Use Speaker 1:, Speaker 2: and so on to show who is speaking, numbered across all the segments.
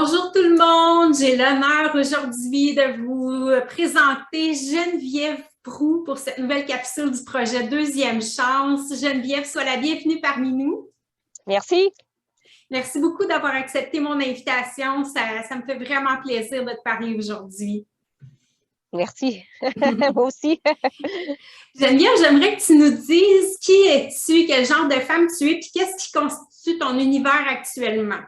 Speaker 1: Bonjour tout le monde, j'ai l'honneur aujourd'hui de vous présenter Geneviève Proux pour cette nouvelle capsule du projet Deuxième Chance. Geneviève, sois la bienvenue parmi nous.
Speaker 2: Merci.
Speaker 1: Merci beaucoup d'avoir accepté mon invitation. Ça me fait vraiment plaisir de te parler aujourd'hui.
Speaker 2: Merci. Moi aussi.
Speaker 1: Geneviève, j'aimerais que tu nous dises qui es-tu, quel genre de femme tu es, puis qu'est-ce qui constitue ton univers actuellement?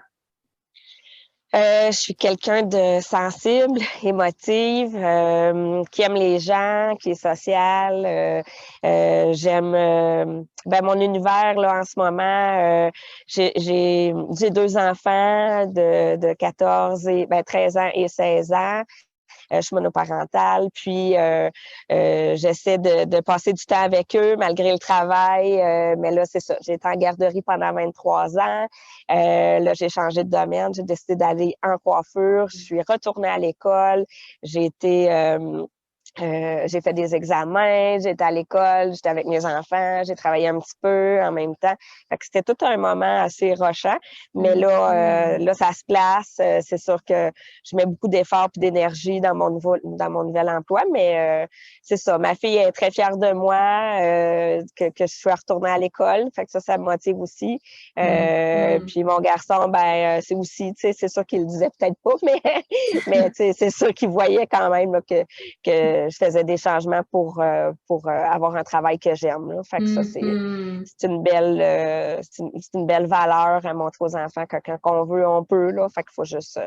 Speaker 2: Je suis quelqu'un de sensible, émotive, qui aime les gens, qui est sociale. J'aime mon univers là en ce moment. J'ai deux enfants de 14 et 13 ans et 16 ans. Je suis monoparentale, puis j'essaie de passer du temps avec eux malgré le travail. Mais là, c'est ça. J'ai été en garderie pendant 23 ans. Là, j'ai changé de domaine. J'ai décidé d'aller en coiffure. Je suis retournée à l'école. J'ai été j'ai fait des examens, j'étais à l'école, j'étais avec mes enfants, j'ai travaillé un petit peu en même temps. Fait que c'était tout un moment assez rushant. Mais là, ça se place. C'est sûr que je mets beaucoup d'efforts et d'énergie dans dans mon nouvel emploi. Mais c'est ça. Ma fille est très fière de moi, que je sois retournée à l'école. Fait que ça me motive aussi. Puis mon garçon, c'est aussi, tu sais, c'est sûr qu'il le disait peut-être pas, mais tu sais, c'est sûr qu'il voyait quand même là, que je faisais des changements pour avoir un travail que j'aime. Là. Fait que ça, c'est une belle valeur à montrer aux enfants que quand on veut, on peut. Là. Fait qu'il faut juste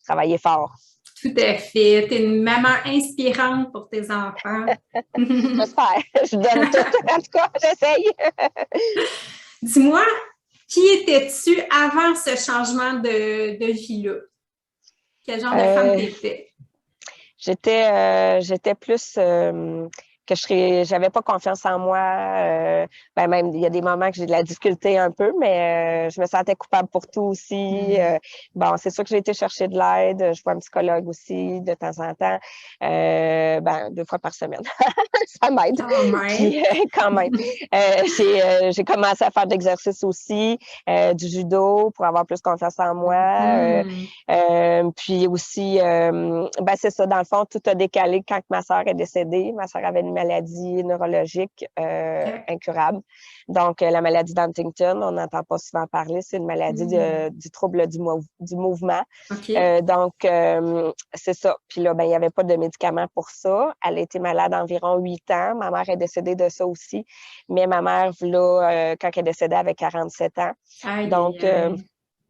Speaker 2: travailler fort.
Speaker 1: Tout à fait. Tu es une maman inspirante pour tes enfants.
Speaker 2: J'espère. Je donne tout. En tout cas, j'essaye.
Speaker 1: Dis-moi, qui étais-tu avant ce changement de vie-là? Quel genre de femme t'étais?
Speaker 2: J'étais plus que j'avais pas confiance en moi. Même il y a des moments que j'ai de la difficulté un peu, mais je me sentais coupable pour tout aussi. C'est sûr que j'ai été chercher de l'aide. Je vois un psychologue aussi de temps en temps. 2 fois par semaine. Ça m'aide. Puis, quand même. J'ai commencé à faire de l'exercice aussi, du judo pour avoir plus confiance en moi. Puis aussi, c'est ça, dans le fond, tout a décalé quand ma sœur est décédée. Ma sœur avait une maladie neurologique incurable. Donc, la maladie d'Huntington, on n'entend pas souvent parler, c'est une maladie du trouble du mouvement. Donc, c'est ça. Puis là, il n'y avait pas de médicaments pour ça. Elle a été malade environ 8 ans. Ma mère est décédée de ça aussi. Mais ma mère, là, quand elle est décédée, avait 47 ans.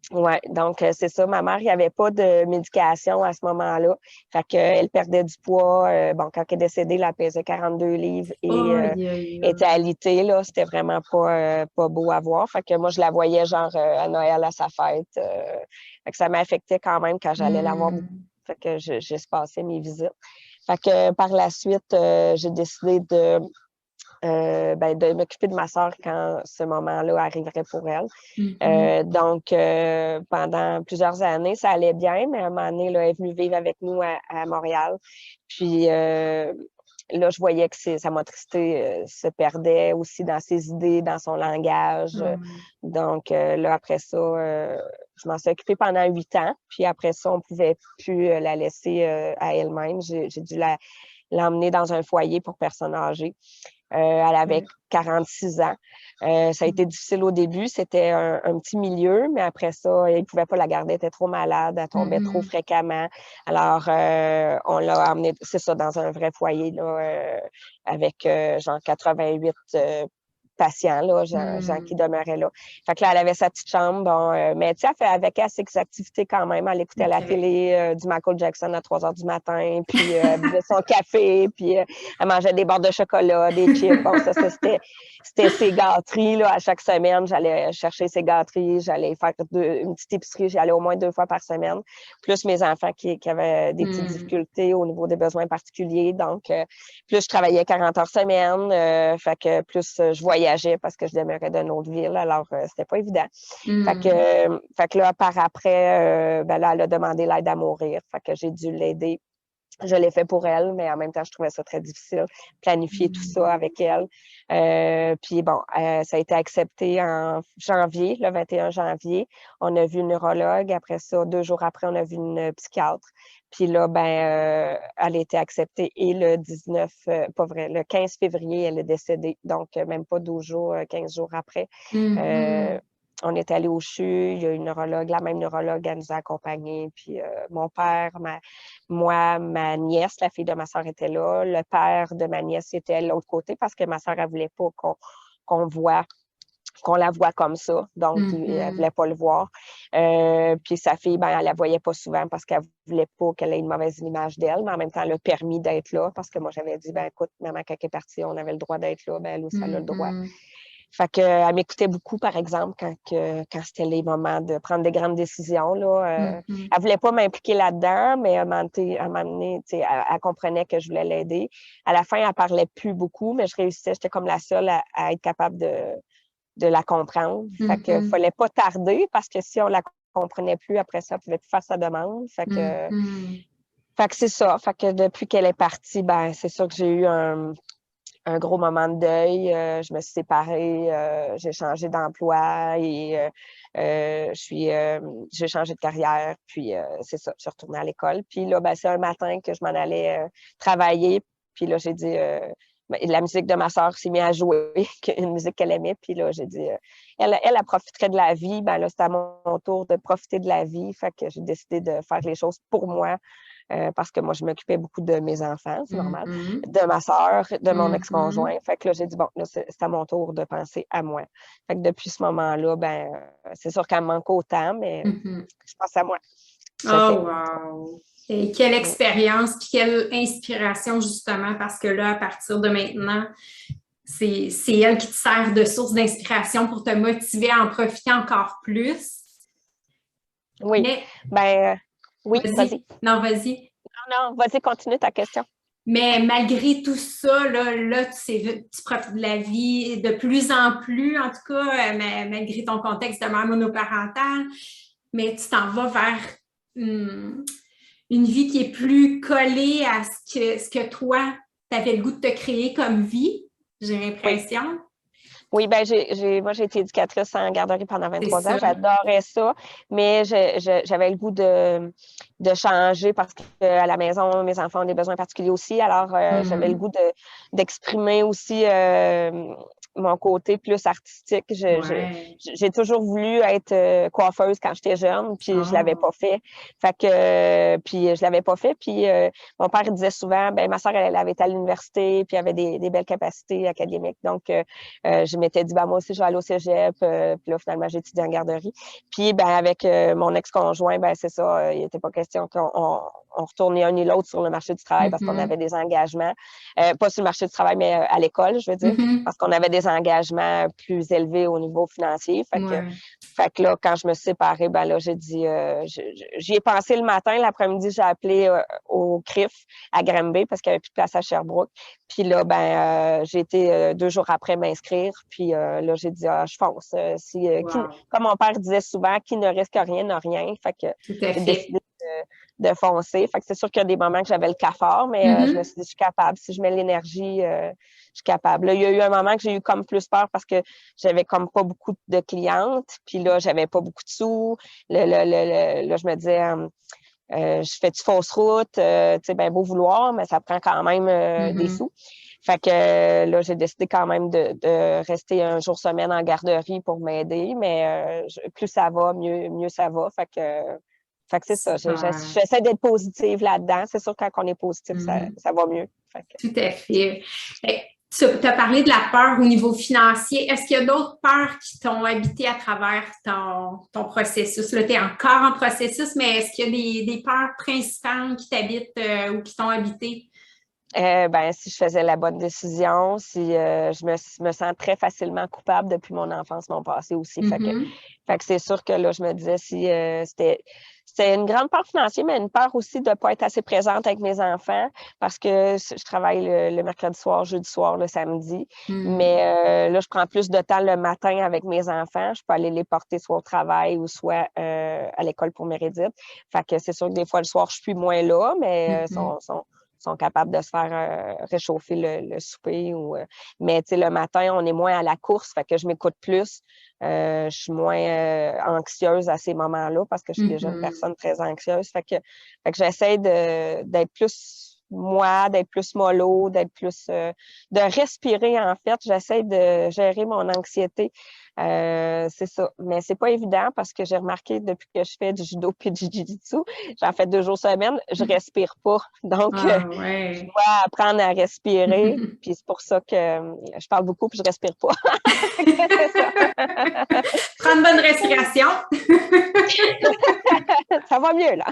Speaker 2: Donc, c'est ça. Ma mère, il n'y avait pas de médication à ce moment-là. Fait qu'elle perdait du poids. Quand elle est décédée, elle pesait 42 livres et était alitée, là. C'était vraiment pas beau à voir. Fait que moi, je la voyais genre à Noël, à sa fête. Fait que ça m'affectait quand même quand j'allais la voir. Fait que j'espacais mes visites. Fait que par la suite, j'ai décidé de m'occuper de ma sœur quand ce moment-là arriverait pour elle. Donc, pendant plusieurs années, ça allait bien, mais à un moment donné, là, elle est venue vivre avec nous à Montréal. Puis là, je voyais que sa motricité se perdait aussi dans ses idées, dans son langage. Donc, là, après ça, je m'en suis occupée pendant 8 ans. Puis après ça, on ne pouvait plus la laisser à elle-même. J'ai dû l'emmener dans un foyer pour personnes âgées. Elle avait 46 ans. Ça a été difficile au début. C'était un petit milieu, mais après ça, il ne pouvait pas la garder. Elle était trop malade. Elle tombait trop fréquemment. Alors, on l'a emmenée, c'est ça, dans un vrai foyer là, avec genre 88 patients, là, gens qui demeuraient là. Fait que là, elle avait sa petite chambre. Mais tu sais, elle fait avec elle ses activités quand même. Elle écoutait la télé du Michael Jackson à 3 heures du matin, puis elle buvait son café, puis elle mangeait des barres de chocolat, des chips. Bon, ça c'était ses gâteries, là. À chaque semaine, j'allais chercher ses gâteries, j'allais faire une petite épicerie, j'allais au moins 2 fois par semaine. Plus mes enfants qui avaient des petites difficultés au niveau des besoins particuliers. Donc, plus je travaillais 40 heures semaine, fait que plus je voyageais parce que je demeurais d'une autre ville, alors c'était pas évident. Fait que là, par après, là, elle a demandé l'aide à mourir. Fait que j'ai dû l'aider Je l'ai fait pour elle, mais en même temps, je trouvais ça très difficile, planifier tout ça avec elle. Puis bon, ça a été accepté en janvier, le 21 janvier. On a vu une neurologue. Après ça, 2 jours après, on a vu une psychiatre. Puis là, elle a été acceptée et le 19, pas vrai, le 15 février, elle est décédée. Donc, même pas 12 jours, 15 jours après. On est allé au CHU, il y a une neurologue, la même neurologue, elle nous a accompagnés. Puis mon père, moi, ma nièce, la fille de ma soeur était là. Le père de ma nièce était de l'autre côté parce que ma soeur, elle voulait pas qu'on la voit comme ça. Donc, elle voulait pas le voir. Puis sa fille, elle la voyait pas souvent parce qu'elle voulait pas qu'elle ait une mauvaise image d'elle, mais en même temps, elle a permis d'être là parce que moi, j'avais dit, écoute, maman, quand elle est partie, on avait le droit d'être là. Elle aussi, elle a le droit. Fait qu'elle m'écoutait beaucoup, par exemple, quand c'était les moments de prendre des grandes décisions. Là, elle voulait pas m'impliquer là-dedans, mais à un moment donné, elle comprenait que je voulais l'aider. À la fin, elle parlait plus beaucoup, mais je réussissais. J'étais comme la seule à être capable de la comprendre. Fait qu'il fallait pas tarder parce que si on la comprenait plus, après ça, elle pouvait plus faire sa demande. Fait que c'est ça. Fait que depuis qu'elle est partie, c'est sûr que j'ai eu un gros moment de deuil. Je me suis séparée, j'ai changé d'emploi et j'ai changé de carrière. Puis c'est ça, je suis retournée à l'école. Puis là, c'est un matin que je m'en allais travailler. Puis là, j'ai dit, la musique de ma soeur s'est mise à jouer, une musique qu'elle aimait. Puis là, j'ai dit, elle profiterait de la vie. Là, c'était à mon tour de profiter de la vie. Fait que j'ai décidé de faire les choses pour moi. Parce que moi, je m'occupais beaucoup de mes enfants, c'est normal, de ma soeur, de mon ex-conjoint. Fait que là, j'ai dit, bon, là, c'est à mon tour de penser à moi. Fait que depuis ce moment-là, c'est sûr qu'elle me manque autant, mais je pense à moi.
Speaker 1: Oh, wow! Et quelle expérience, puis quelle inspiration, justement, parce que là, à partir de maintenant, c'est elle qui te sert de source d'inspiration pour te motiver à en profiter encore plus.
Speaker 2: Oui. Oui, vas-y.
Speaker 1: Non, vas-y.
Speaker 2: Non, vas-y, continue ta question.
Speaker 1: Mais malgré tout ça, là tu profites de la vie de plus en plus, en tout cas, malgré ton contexte de mère monoparentale, mais tu t'en vas vers une vie qui est plus collée à ce que toi, tu avais le goût de te créer comme vie, j'ai l'impression.
Speaker 2: Oui, moi, j'ai été éducatrice en garderie pendant 23 ans. J'adorais ça, mais j'avais le goût de changer parce qu'à la maison, mes enfants ont des besoins particuliers aussi. Alors, j'avais le goût d'exprimer aussi mon côté plus artistique. J'ai toujours voulu être coiffeuse quand j'étais jeune, puis je l'avais pas fait. Puis je l'avais pas fait. Puis mon père disait souvent, ma soeur, elle avait été à l'université, puis elle avait des belles capacités académiques. Donc, je m'étais dit, moi aussi, je vais aller au cégep. Puis là, finalement, j'ai étudié en garderie. Puis, avec mon ex-conjoint, c'est ça, il n'était pas question qu'on retourne ni un ni l'autre sur le marché du travail parce qu'on avait des engagements. Pas sur le marché du travail, mais à l'école, je veux dire, parce qu'on avait des engagements plus élevés au niveau financier. Fait que là, quand je me suis séparée, là, j'ai dit, j'y ai pensé le matin. L'après-midi, j'ai appelé au CRIF à Granby parce qu'il n'y avait plus de place à Sherbrooke. Puis là, j'ai été 2 jours après m'inscrire. Puis là, j'ai dit, je fonce. Comme mon père disait souvent, qui ne risque rien n'a rien. Fait que j'ai décidé de foncer. Fait que c'est sûr qu'il y a des moments que j'avais le cafard, mais je me suis dit, je suis capable. Si je mets l'énergie, je suis capable. Là, il y a eu un moment que j'ai eu comme plus peur parce que j'avais comme pas beaucoup de clientes. Puis là, j'avais pas beaucoup de sous. Là, je me disais... je fais du fausse route, tu sais, beau vouloir, mais ça prend quand même des sous. Fait que là, j'ai décidé quand même de rester un jour semaine en garderie pour m'aider, mais plus ça va, mieux ça va. Fait que c'est ça. J'essaie d'être positive là-dedans. C'est sûr, quand on est positif, ça va mieux.
Speaker 1: Tout à fait. Tu as parlé de la peur au niveau financier. Est-ce qu'il y a d'autres peurs qui t'ont habité à travers ton processus? Là, tu es encore en processus, mais est-ce qu'il y a des peurs principales qui t'habitent ou qui t'ont habité?
Speaker 2: Si je faisais la bonne décision, si je me sens très facilement coupable depuis mon enfance, mon passé aussi. Fait que c'est sûr que là, je me disais si c'était c'est une grande part financière, mais une part aussi de ne pas être assez présente avec mes enfants parce que je travaille le mercredi soir, jeudi soir, le samedi. Mais là, je prends plus de temps le matin avec mes enfants. Je peux aller les porter soit au travail ou soit à l'école pour Mérédith. Fait que c'est sûr que des fois, le soir, je suis moins là, mais sont capables de se faire réchauffer le souper. Mais le matin, on est moins à la course, fait que je m'écoute plus. Je suis moins anxieuse à ces moments-là parce que je suis déjà une personne très anxieuse. Fait que j'essaie d'être plus moi, d'être plus mollo, d'être plus de respirer en fait. J'essaie de gérer mon anxiété. C'est ça. Mais c'est pas évident parce que j'ai remarqué depuis que je fais du judo puis du jiu-jitsu, j'en fais 2 jours semaine, je respire pas. Donc, je dois apprendre à respirer. Puis c'est pour ça que je parle beaucoup puis je respire pas. C'est ça.
Speaker 1: Prends une bonne respiration.
Speaker 2: Ça va mieux, là.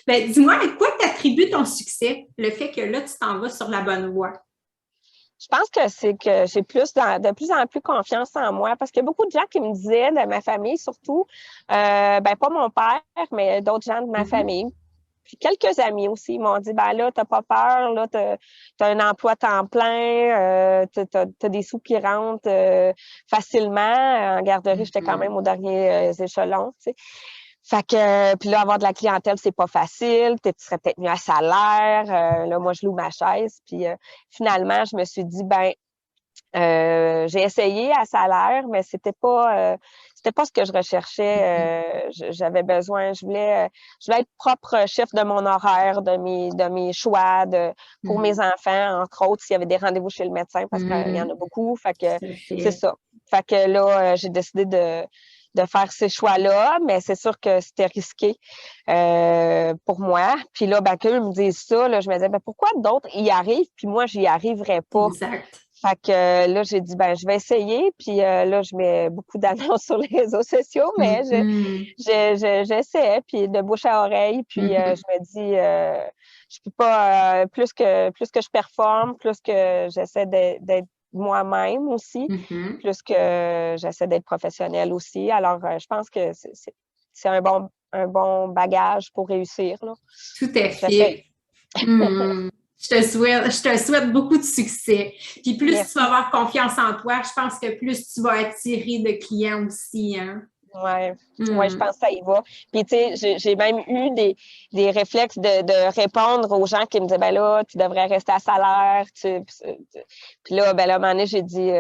Speaker 1: Ben, dis-moi, à quoi t'attribues ton succès? Le fait que là, tu t'en vas sur la bonne voie.
Speaker 2: Je pense que c'est que j'ai de plus en plus confiance en moi parce qu'il y a beaucoup de gens qui me disaient, de ma famille surtout, pas mon père, mais d'autres gens de ma famille. Puis quelques amis aussi m'ont dit, ben là, t'as pas peur, là, t'as un emploi temps plein, t'as des sous qui rentrent facilement. En garderie, j'étais quand même aux derniers échelons, tu sais. Fait que, puis là, avoir de la clientèle, c'est pas facile. Tu serais peut-être mieux à salaire. Là, moi, je loue ma chaise. Puis finalement, je me suis dit, j'ai essayé à salaire, mais c'était pas ce que je recherchais. J'avais besoin, je voulais être propre chef de mon horaire, de mes choix, pour mes enfants, entre autres, s'il y avait des rendez-vous chez le médecin, parce qu'il y en a beaucoup. Fait que c'est ça. Fait que là, j'ai décidé de faire ces choix-là, mais c'est sûr que c'était risqué pour moi. Puis là, qu'eux me disent ça, là, je me disais, pourquoi d'autres y arrivent, puis moi, j'y arriverais pas.
Speaker 1: Exact.
Speaker 2: Fait que là, j'ai dit, je vais essayer. Puis là, je mets beaucoup d'annonces sur les réseaux sociaux, mais j'essaie, puis de bouche à oreille. Puis je me dis, je peux pas, plus que je performe, plus que j'essaie d'être moi-même aussi, plus que j'essaie d'être professionnelle aussi. Alors, je pense que c'est un bon bagage pour réussir, là.
Speaker 1: Tout à fait. Je te souhaite beaucoup de succès. Puis plus tu vas avoir confiance en toi, je pense que plus tu vas attirer de clients aussi, hein?
Speaker 2: Ouais, je pense que ça y va. Puis, tu sais, j'ai même eu des réflexes de répondre aux gens qui me disaient, là, tu devrais rester à salaire. Puis là, à un moment donné, j'ai dit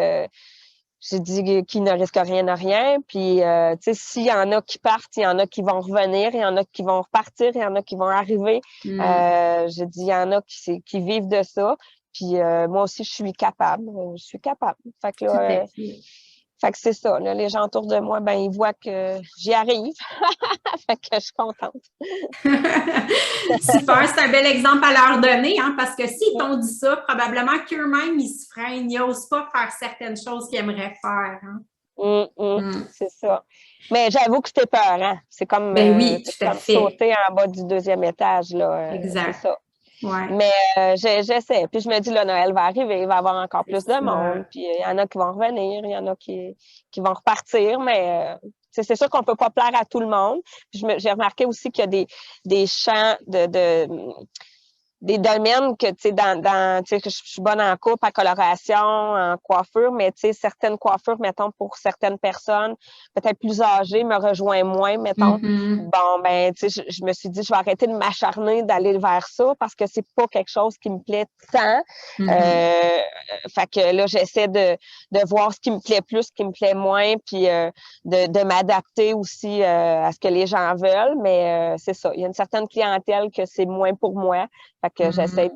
Speaker 2: qui ne risque rien à rien. Puis, tu sais, s'il y en a qui partent, il y en a qui vont revenir, il y en a qui vont repartir, il y en a qui vont arriver. J'ai dit, il y en a qui vivent de ça. Puis, moi aussi, je suis capable. Je suis capable. Fait que là, fait que c'est ça. Là, les gens autour de moi, ils voient que j'y arrive. Fait que je suis contente.
Speaker 1: Super, c'est un bel exemple à leur donner, hein, parce que s'ils t'ont dit ça, probablement qu'eux-mêmes, ils se freinent, ils n'osent pas faire certaines choses qu'ils aimeraient faire. Hein.
Speaker 2: C'est ça. Mais j'avoue que c'était peurant. C'est comme,
Speaker 1: oui, tout à fait.
Speaker 2: Sauter en bas du 2e étage. Là,
Speaker 1: exact.
Speaker 2: C'est ça.
Speaker 1: Ouais.
Speaker 2: Mais j'essaie. Puis je me dis, là, Noël va arriver, il va y avoir encore plus de monde. Puis il y en a qui vont revenir, il y en a qui vont repartir. Mais c'est sûr qu'on ne peut pas plaire à tout le monde. Puis j'ai remarqué aussi qu'il y a des champs des domaines que, tu sais, tu sais, que je suis bonne en coupe, en coloration, en coiffure, mais, tu sais, certaines coiffures, mettons, pour certaines personnes, peut-être plus âgées, me rejoignent moins, mettons. Bon, tu sais, je me suis dit, je vais arrêter de m'acharner d'aller vers ça parce que c'est pas quelque chose qui me plaît tant. Fait que là, j'essaie de voir ce qui me plaît plus, ce qui me plaît moins, puis de m'adapter aussi à ce que les gens veulent, mais c'est ça. Il y a une certaine clientèle que c'est moins pour moi. Fait que j'essaie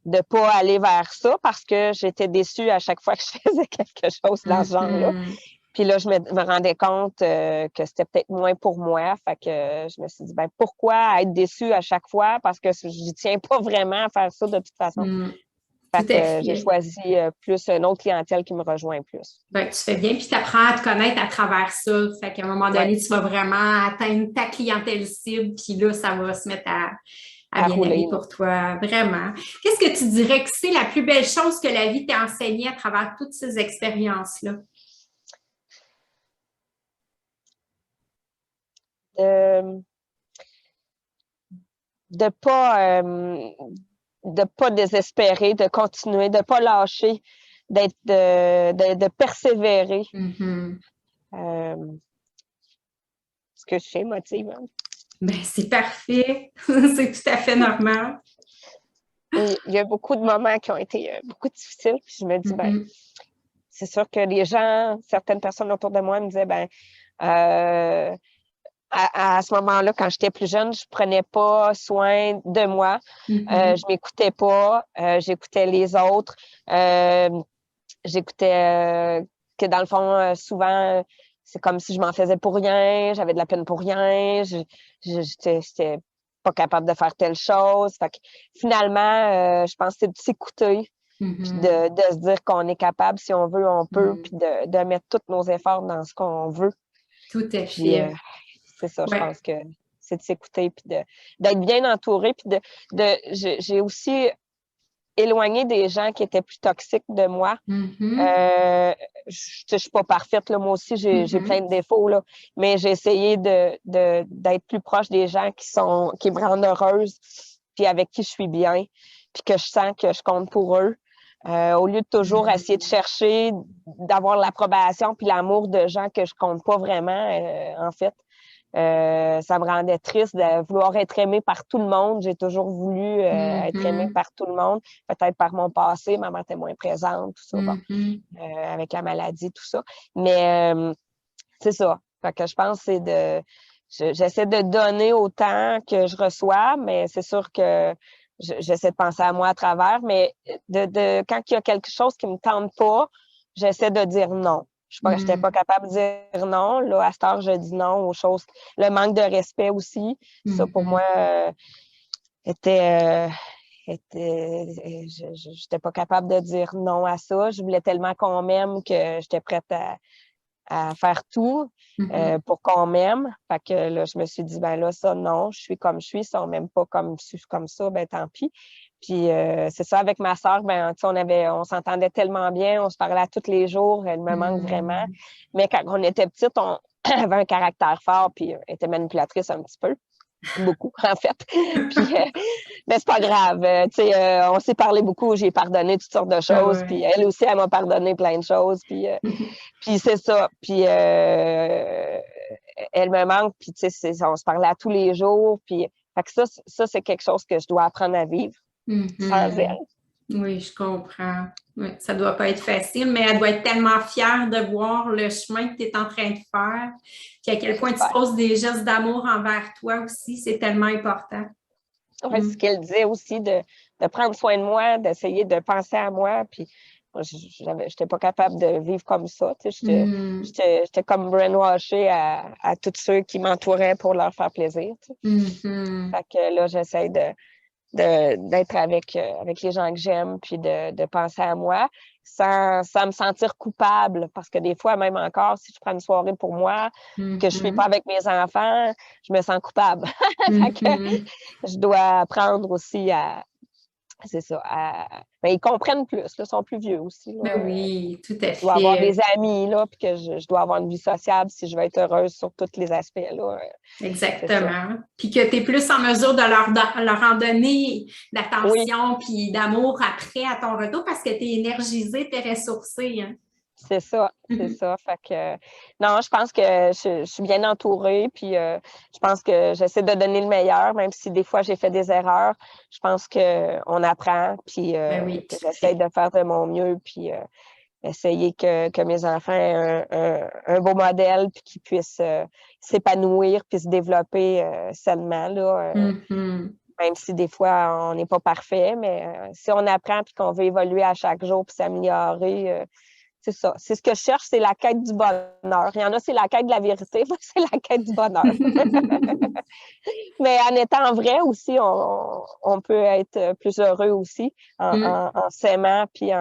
Speaker 2: de pas aller vers ça parce que j'étais déçue à chaque fois que je faisais quelque chose dans ce genre-là. Puis là, je me rendais compte que c'était peut-être moins pour moi. Fait que je me suis dit, pourquoi être déçue à chaque fois? Parce que je tiens pas vraiment à faire ça de toute façon. Fait que j'ai choisi plus une autre clientèle qui me rejoint plus.
Speaker 1: Tu fais bien, puis tu apprends à te connaître à travers ça. Fait qu'à un moment donné, tu vas vraiment atteindre ta clientèle cible, puis là, ça va se mettre à bien aller pour toi, vraiment. Qu'est-ce que tu dirais que c'est la plus belle chose que la vie t'a enseigné à travers toutes ces expériences-là?
Speaker 2: de pas désespérer, de continuer, de pas lâcher, de persévérer. Ce que je fais motive. Hein?
Speaker 1: Ben, c'est parfait. C'est tout à fait normal.
Speaker 2: Il y a beaucoup de moments qui ont été beaucoup difficiles. Puis je me dis, ben, c'est sûr que les gens, certaines personnes autour de moi me disaient, ben, à ce moment-là, quand j'étais plus jeune, je prenais pas soin de moi. Je m'écoutais pas. J'écoutais les autres. J'écoutais que dans le fond, souvent, c'est comme si je m'en faisais pour rien. J'avais de la peine pour rien. J'étais pas capable de faire telle chose. Fait que finalement, je pense que c'est de s'écouter. Puis de se dire qu'on est capable, si on veut, on peut. Puis de mettre tous nos efforts dans ce qu'on veut.
Speaker 1: Tout à fait.
Speaker 2: C'est ça, je pense que c'est de s'écouter puis d'être bien entouré. Puis j'ai aussi éloigné des gens qui étaient plus toxiques de moi. Je suis pas parfaite, là, moi aussi, j'ai plein de défauts, là, mais j'ai essayé d'être plus proche des gens qui me rendent heureuse, puis avec qui je suis bien, puis que je sens que je compte pour eux. Au lieu de toujours essayer de chercher, d'avoir l'approbation puis l'amour de gens que je compte pas vraiment, en fait. Ça me rendait triste de vouloir être aimée par tout le monde. J'ai toujours voulu être aimée par tout le monde. Peut-être par mon passé, ma mère était moins présente, tout ça, avec la maladie, tout ça. Mais c'est ça. Fait que je pense que j'essaie de donner autant que je reçois, mais c'est sûr que j'essaie de penser à moi à travers. Mais quand il y a quelque chose qui me tente pas, j'essaie de dire non. Je n'étais pas capable de dire non. Là, à cette heure, je dis non aux choses. Le manque de respect aussi, ça, pour moi, j'étais pas capable de dire non à ça. Je voulais tellement qu'on m'aime que j'étais prête à faire tout pour qu'on m'aime. Fait que là, je me suis dit, ben là, ça, non, je suis comme je suis. Si on m'aime pas comme ça, ben tant pis. Puis c'est ça, avec ma sœur, ben, on s'entendait tellement bien, on se parlait tous les jours, elle me manque vraiment. Mais quand on était petite, on avait un caractère fort, puis elle était manipulatrice un petit peu. Beaucoup, en fait. Puis, mais c'est pas grave. On s'est parlé beaucoup, j'ai pardonné toutes sortes de choses. Puis elle aussi, elle m'a pardonné plein de choses. Puis, puis c'est ça. Puis elle me manque. Puis on se parlait à tous les jours. Puis fait que ça, c'est quelque chose que je dois apprendre à vivre sans elle.
Speaker 1: Oui, je comprends. Oui, ça doit pas être facile, mais elle doit être tellement fière de voir le chemin que tu es en train de faire. Puis à quel point tu poses des gestes d'amour envers toi aussi, c'est tellement important.
Speaker 2: Oui, c'est ce qu'elle disait aussi, de prendre soin de moi, d'essayer de penser à moi. Puis je n'étais pas capable de vivre comme ça. J'étais comme brainwashée à tous ceux qui m'entouraient pour leur faire plaisir. Fait que là, j'essaie d'être avec les gens que j'aime, puis de penser à moi sans me sentir coupable. Parce que des fois, même encore, si je prends une soirée pour moi, que je suis pas avec mes enfants, je me sens coupable. Fait que je dois apprendre aussi c'est ça. Mais ils comprennent plus, là, ils sont plus vieux aussi. Là.
Speaker 1: Oui, tout à fait.
Speaker 2: Je dois avoir des amis, là, puis que je dois avoir une vie sociable si je veux être heureuse sur tous les aspects. Là.
Speaker 1: Exactement. Puis que tu es plus en mesure de leur en donner d'attention puis d'amour après à ton retour parce que tu es énergisée, tu es ressourcée. Hein?
Speaker 2: C'est ça, c'est ça. Fait que non, je pense que je suis bien entourée, puis je pense que j'essaie de donner le meilleur, même si des fois j'ai fait des erreurs. Je pense qu'on apprend, puis que j'essaie de faire de mon mieux, puis essayer que mes enfants aient un beau modèle, puis qu'ils puissent s'épanouir, puis se développer sainement, là. Même si des fois on n'est pas parfait, mais si on apprend puis qu'on veut évoluer à chaque jour puis s'améliorer, c'est ça. C'est ce que je cherche, c'est la quête du bonheur. Il y en a, c'est la quête de la vérité. Moi, c'est la quête du bonheur. Mais en étant vrai aussi, on peut être plus heureux aussi en s'aimant puis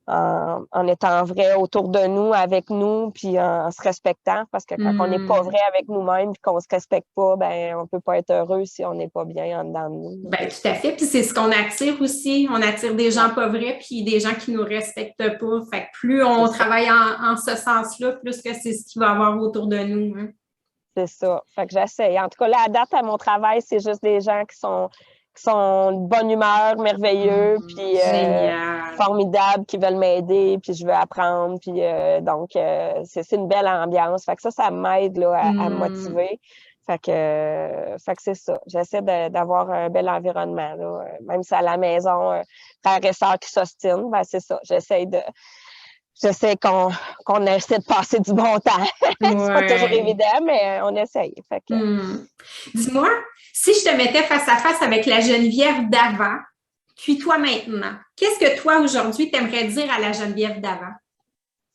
Speaker 2: en étant vrai autour de nous, avec nous, puis en se respectant. Parce que quand on n'est pas vrai avec nous-mêmes et qu'on se respecte pas, ben on peut pas être heureux si on n'est pas bien en dedans de nous.
Speaker 1: Ben, tout à fait. Puis c'est ce qu'on attire aussi. On attire des gens pas vrais puis des gens qui nous respectent pas. Fait que plus on travaille en ce sens-là, plus que c'est ce qu'il va y avoir autour de nous. Hein.
Speaker 2: C'est ça. Fait que j'essaie. En tout cas, là, à date, à mon travail, c'est juste des gens qui sont de bonne humeur, merveilleux, puis
Speaker 1: Génial.
Speaker 2: formidables, qui veulent m'aider, puis je veux apprendre. Puis donc, c'est une belle ambiance. Fait que ça m'aide là, à me motiver. Fait que c'est ça. J'essaie d'avoir un bel environnement. Là. Même si à la maison, frères et sœurs qui s'ostinent, ben c'est ça. J'essaie qu'on essaie de passer du bon temps. C'est pas toujours évident, mais on essaye. Fait que...
Speaker 1: Dis-moi, si je te mettais face à face avec la Geneviève d'avant, puis toi maintenant, qu'est-ce que toi, aujourd'hui, tu aimerais dire à la Geneviève d'avant?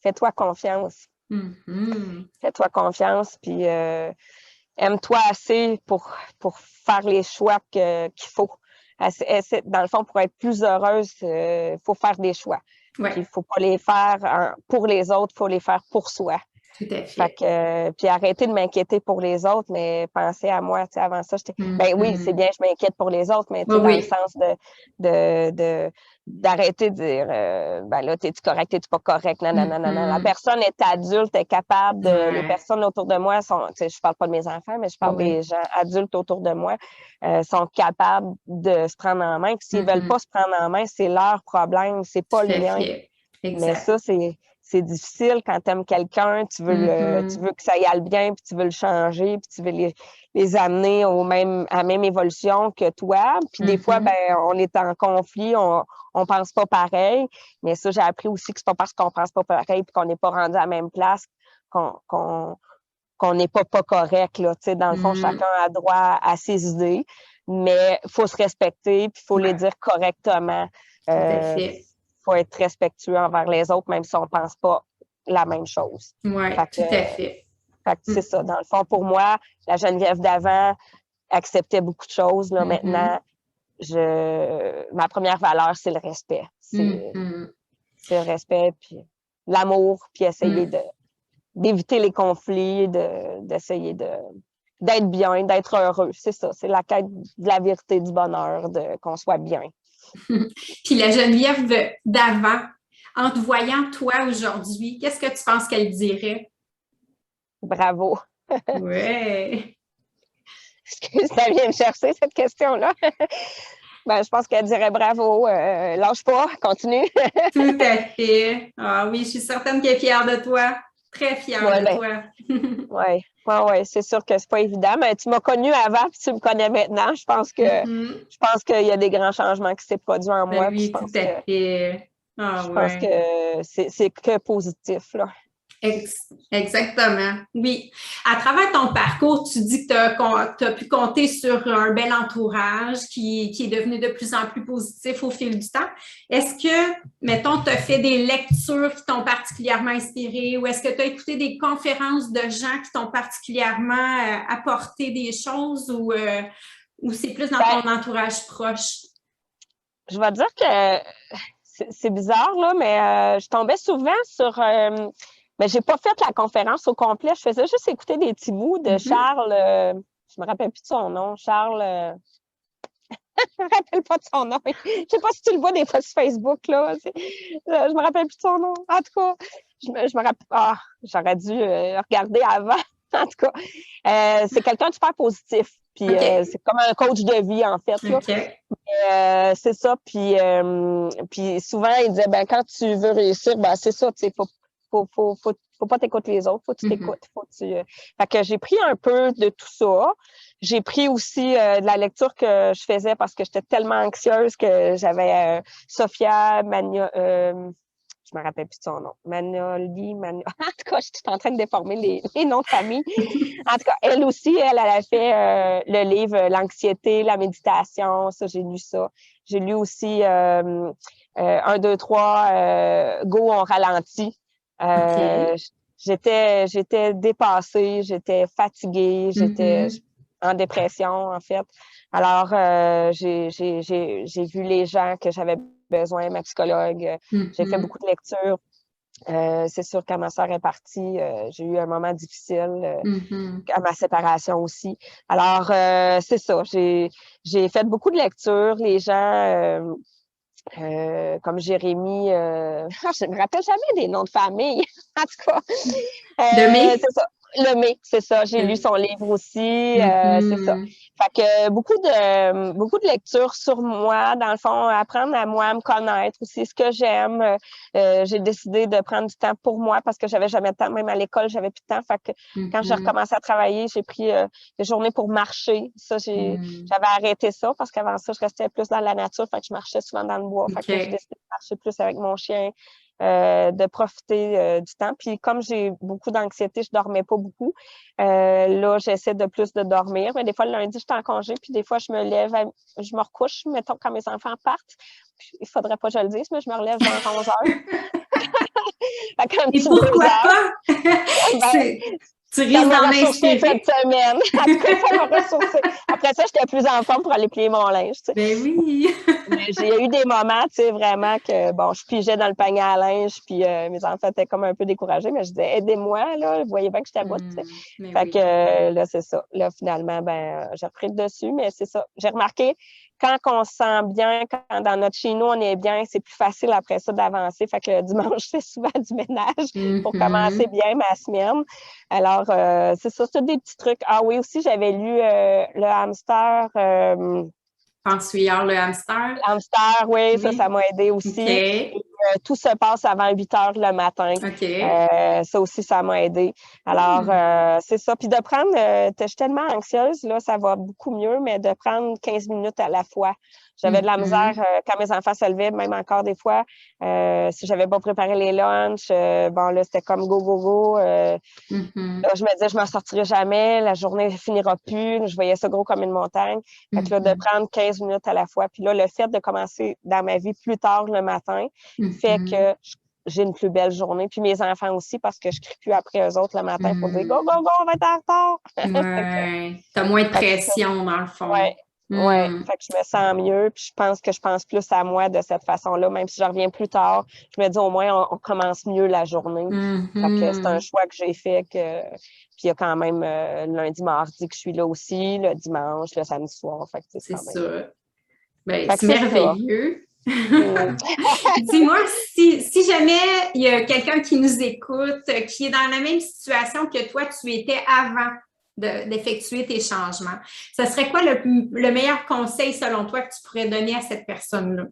Speaker 2: Fais-toi confiance. Fais-toi confiance, puis aime-toi assez pour faire les choix qu'il faut. Dans le fond, pour être plus heureuse, il faut faire des choix. Il ne faut pas les faire pour les autres, il faut les faire pour soi.
Speaker 1: Tout à fait.
Speaker 2: Puis arrêter de m'inquiéter pour les autres, mais penser à moi. Avant ça, j'étais. Ben oui, c'est bien, je m'inquiète pour les autres, mais dans le sens d'arrêter de dire ben là, t'es-tu correct, t'es-tu pas correct, non. La personne est adulte, est capable les personnes autour de moi sont. Je parle pas de mes enfants, mais je parle des gens adultes autour de moi, sont capables de se prendre en main. Puis s'ils veulent pas se prendre en main, c'est leur problème, c'est pas le mien. Mais ça, c'est difficile quand tu aimes quelqu'un, tu veux que ça y aille bien, puis tu veux le changer, puis tu veux les amener à la même évolution que toi. Puis des fois, ben on est en conflit, on pense pas pareil. Mais ça, j'ai appris aussi que c'est pas parce qu'on pense pas pareil puis qu'on n'est pas rendu à la même place qu'on n'est pas correct. Là. Dans le fond, chacun a droit à ses idées, mais il faut se respecter, puis il faut les dire correctement.
Speaker 1: Tout à fait.
Speaker 2: Faut être respectueux envers les autres, même si on ne pense pas la même chose.
Speaker 1: Oui, tout à fait.
Speaker 2: Fait que c'est ça. Dans le fond, pour moi, la Geneviève d'avant acceptait beaucoup de choses. Là, maintenant, ma première valeur, c'est le respect. C'est le respect, puis l'amour, puis essayer d'éviter les conflits, d'essayer d'être bien, d'être heureux. C'est ça. C'est la quête de la vérité, du bonheur, qu'on soit bien.
Speaker 1: Puis la Geneviève d'avant, en te voyant toi aujourd'hui, qu'est-ce que tu penses qu'elle dirait?
Speaker 2: Bravo.
Speaker 1: Ouais.
Speaker 2: Est-ce que ça vient me chercher, cette question-là? Ben, je pense qu'elle dirait bravo, lâche pas, continue.
Speaker 1: Tout à fait. Ah oui, je suis certaine qu'elle est fière de toi. Très fière de toi.
Speaker 2: Oui, c'est sûr que c'est pas évident, mais tu m'as connue avant puis tu me connais maintenant. Je pense qu'il y a des grands changements qui s'est produits en moi.
Speaker 1: Oui, tout à fait.
Speaker 2: Je pense que c'est que positif, là.
Speaker 1: Exactement, oui. À travers ton parcours, tu dis que tu as pu compter sur un bel entourage qui est devenu de plus en plus positif au fil du temps. Est-ce que, mettons, tu as fait des lectures qui t'ont particulièrement inspiré ou est-ce que tu as écouté des conférences de gens qui t'ont particulièrement apporté des choses ou c'est plus dans ton entourage proche?
Speaker 2: Je vais dire que c'est bizarre, là, mais je tombais souvent sur... mais j'ai pas fait la conférence au complet. Je faisais juste écouter des petits bouts de Charles... je me rappelle plus de son nom. Charles... je me rappelle pas de son nom. Je sais pas si tu le vois des fois sur Facebook, là. Je me rappelle plus de son nom. En tout cas, je me rappelle... Ah, j'aurais dû regarder avant. En tout cas, c'est quelqu'un de super positif. Puis c'est comme un coach de vie, en fait. Là. C'est ça. Puis souvent, il disait, ben quand tu veux réussir, ben c'est ça, tu sais, faut pas t'écouter les autres, faut que tu t'écoutes. Fait que j'ai pris un peu de tout ça. J'ai pris aussi de la lecture que je faisais parce que j'étais tellement anxieuse que j'avais Sophia Magna... je me rappelle plus de son nom. Manoli. En tout cas, je suis en train de déformer les noms de famille. En tout cas, elle aussi, elle a fait le livre L'anxiété, la méditation. Ça, j'ai lu ça. J'ai lu aussi 1, 2, 3, Go, on ralentit. J'étais dépassée, j'étais fatiguée, j'étais en dépression, en fait. Alors, j'ai vu les gens que j'avais besoin, ma psychologue. J'ai fait beaucoup de lectures. C'est sûr, quand ma soeur est partie, j'ai eu un moment difficile à ma séparation aussi. Alors, c'est ça. J'ai fait beaucoup de lectures. Les gens... comme Jérémy, je me rappelle jamais des noms de famille, en tout cas. C'est ça. Lemay, c'est ça. J'ai lu
Speaker 1: Oui.
Speaker 2: son livre aussi. C'est ça. Fait que beaucoup de lectures sur moi, dans le fond, apprendre à moi à me connaître aussi, ce que j'aime. J'ai décidé de prendre du temps pour moi parce que j'avais jamais de temps. Même à l'école, j'avais plus de temps. Fait que quand j'ai recommencé à travailler, j'ai pris des journées pour marcher. Ça, j'avais arrêté ça parce qu'avant ça, je restais plus dans la nature. Fait que je marchais souvent dans le bois. Fait que là, j'ai décidé de marcher plus avec mon chien. De profiter du temps. Puis comme j'ai beaucoup d'anxiété, je dormais pas beaucoup. Là, j'essaie de plus de dormir. Mais des fois, le lundi, je suis en congé. Puis des fois, je me lève, je me recouche, mettons, quand mes enfants partent. Puis, il faudrait pas que je le dise, mais je me relève genre 11 heures. Fait qu'un
Speaker 1: Et
Speaker 2: petit 2
Speaker 1: pourquoi
Speaker 2: heures.
Speaker 1: pas?
Speaker 2: Ben,
Speaker 1: Tu
Speaker 2: ça
Speaker 1: risques
Speaker 2: m'a
Speaker 1: d'en
Speaker 2: ressourcée
Speaker 1: inspirer.
Speaker 2: cette semaine. En tout cas, ça m'a ressourcée. Après ça, j'étais plus en forme pour aller plier mon linge, tu sais.
Speaker 1: Ben oui.
Speaker 2: Mais j'ai eu des moments, tu sais, vraiment que, bon, je pigeais dans le panier à linge, puis mes enfants étaient comme un peu découragés, mais je disais, aidez-moi, là, vous voyez bien que je t'aboute, tu sais.
Speaker 1: Mais
Speaker 2: Fait
Speaker 1: oui.
Speaker 2: que, là, c'est ça. Là, finalement, ben, j'ai repris le dessus, mais c'est ça. J'ai remarqué, quand on se sent bien, quand dans notre chez nous, on est bien, c'est plus facile après ça d'avancer. Fait que le dimanche, je fais souvent du ménage pour commencer bien ma semaine. Alors, c'est ça, c'est des petits trucs. Ah oui, aussi, j'avais lu le hamster...
Speaker 1: Pensouillard, le hamster.
Speaker 2: Hamster, oui,
Speaker 1: Oui.
Speaker 2: ça m'a aidé aussi.
Speaker 1: OK.
Speaker 2: Et, tout se passe avant 8 heures le matin.
Speaker 1: OK.
Speaker 2: Ça aussi, ça m'a aidé. Alors, c'est ça. Puis de prendre, je suis tellement anxieuse, là, ça va beaucoup mieux, mais de prendre 15 minutes à la fois. J'avais de la misère quand mes enfants se levaient, même encore des fois. Si j'avais pas préparé les lunchs, bon, là, c'était comme go, go, go. Là, je me disais, je m'en sortirai jamais, la journée ne finira plus. Je voyais ça gros comme une montagne. Fait que là, de prendre 15 minutes à la fois. Puis là, le fait de commencer dans ma vie plus tard le matin fait que j'ai une plus belle journée. Puis mes enfants aussi, parce que je crie plus après eux autres le matin pour dire go, go, go, on va être en retard.
Speaker 1: Ouais. T'as moins de pression, dans le fond.
Speaker 2: Ouais. Ouais, fait que je me sens mieux, puis je pense plus à moi de cette façon-là, même si je reviens plus tard, je me dis au moins on commence mieux la journée. Fait que c'est un choix que j'ai fait que puis il y a quand même le lundi, mardi que je suis là aussi, le dimanche, le samedi soir, fait que
Speaker 1: C'est
Speaker 2: quand même.
Speaker 1: ça. Ben,
Speaker 2: Fait que
Speaker 1: c'est
Speaker 2: c'est ça.
Speaker 1: merveilleux. Dis-moi, si jamais il y a quelqu'un qui nous écoute, qui est dans la même situation que toi, tu étais avant d'effectuer tes changements, ce serait quoi le meilleur conseil selon toi que tu pourrais donner à cette personne-là?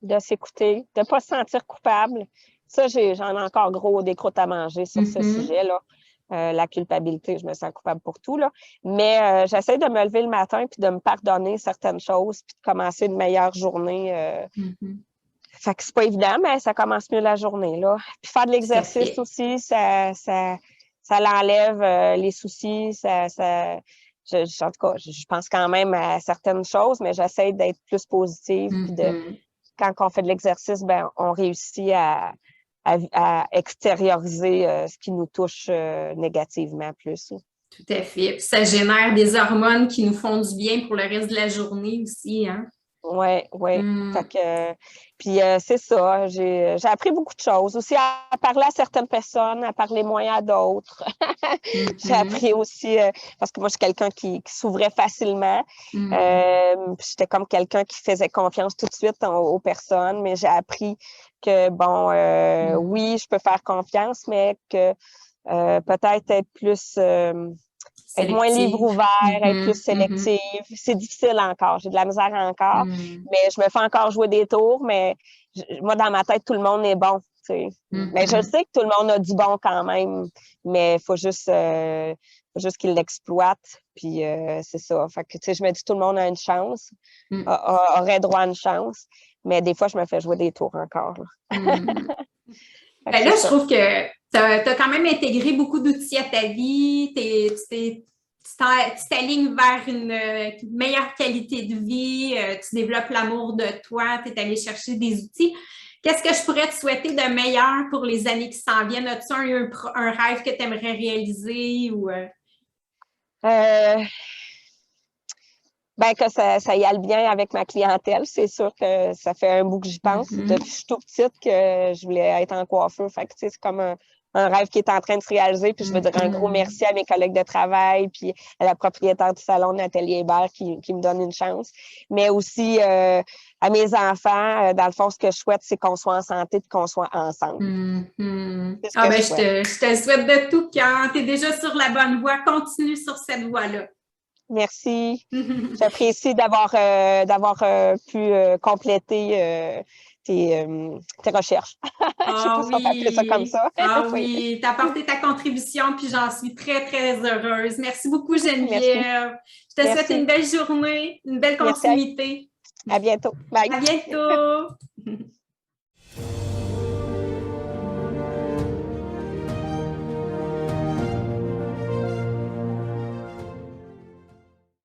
Speaker 2: De s'écouter, de ne pas se sentir coupable. Ça, j'en ai encore gros des croûtes à manger sur ce sujet-là. La culpabilité, je me sens coupable pour tout, là. Mais j'essaie de me lever le matin puis de me pardonner certaines choses puis de commencer une meilleure journée. Fait que c'est pas évident, mais ça commence mieux la journée, là. Puis faire de l'exercice aussi, ça l'enlève les soucis, en tout cas, je pense quand même à certaines choses, mais j'essaie d'être plus positive puis quand on fait de l'exercice, ben on réussit à extérioriser ce qui nous touche négativement plus.
Speaker 1: Tout à fait. Puis ça génère des hormones qui nous font du bien pour le reste de la journée aussi, hein?
Speaker 2: Oui. Fait que, puis c'est ça. J'ai appris beaucoup de choses. Aussi à parler à certaines personnes, à parler moins à d'autres. J'ai appris aussi, parce que moi, je suis quelqu'un qui s'ouvrait facilement. Puis j'étais comme quelqu'un qui faisait confiance tout de suite aux personnes, mais j'ai appris que, bon, oui, je peux faire confiance, mais que peut-être être plus... être moins livre ouvert, être plus sélective. C'est difficile encore. J'ai de la misère encore. Mais je me fais encore jouer des tours. Mais moi, dans ma tête, tout le monde est bon. Mais je sais que tout le monde a du bon quand même. Mais il faut juste qu'il l'exploite. Puis c'est ça. Fait que, je me dis tout le monde a une chance, aurait droit à une chance. Mais des fois, je me fais jouer des tours encore.
Speaker 1: Ben là, je trouve que tu as quand même intégré beaucoup d'outils à ta vie, tu t'alignes vers une meilleure qualité de vie, tu développes l'amour de toi, tu es allé chercher des outils. Qu'est-ce que je pourrais te souhaiter de meilleur pour les années qui s'en viennent? As-tu un rêve que tu aimerais réaliser? Ou,
Speaker 2: Ben, que ça y aille bien avec ma clientèle. C'est sûr que ça fait un bout que j'y pense. Depuis que je suis toute petite que je voulais être en coiffeur. Fait que, c'est comme un un rêve qui est en train de se réaliser. Puis je veux dire un gros merci à mes collègues de travail, puis à la propriétaire du salon Nathalie Hébert qui me donne une chance. Mais aussi à mes enfants, dans le fond, ce que je souhaite, c'est qu'on soit en santé et qu'on soit ensemble.
Speaker 1: Je te souhaite de tout cœur. Tu es déjà sur la bonne voie. Continue sur cette voie-là.
Speaker 2: Merci. J'apprécie d'avoir pu compléter tes recherches. Je ne sais pas si on peut appeler ça comme ça.
Speaker 1: Oui, tu as apporté ta contribution, puis j'en suis très, très heureuse. Merci beaucoup, Geneviève. Merci. Je te souhaite une belle journée, une belle continuité.
Speaker 2: À bientôt. Bye.
Speaker 1: À bientôt.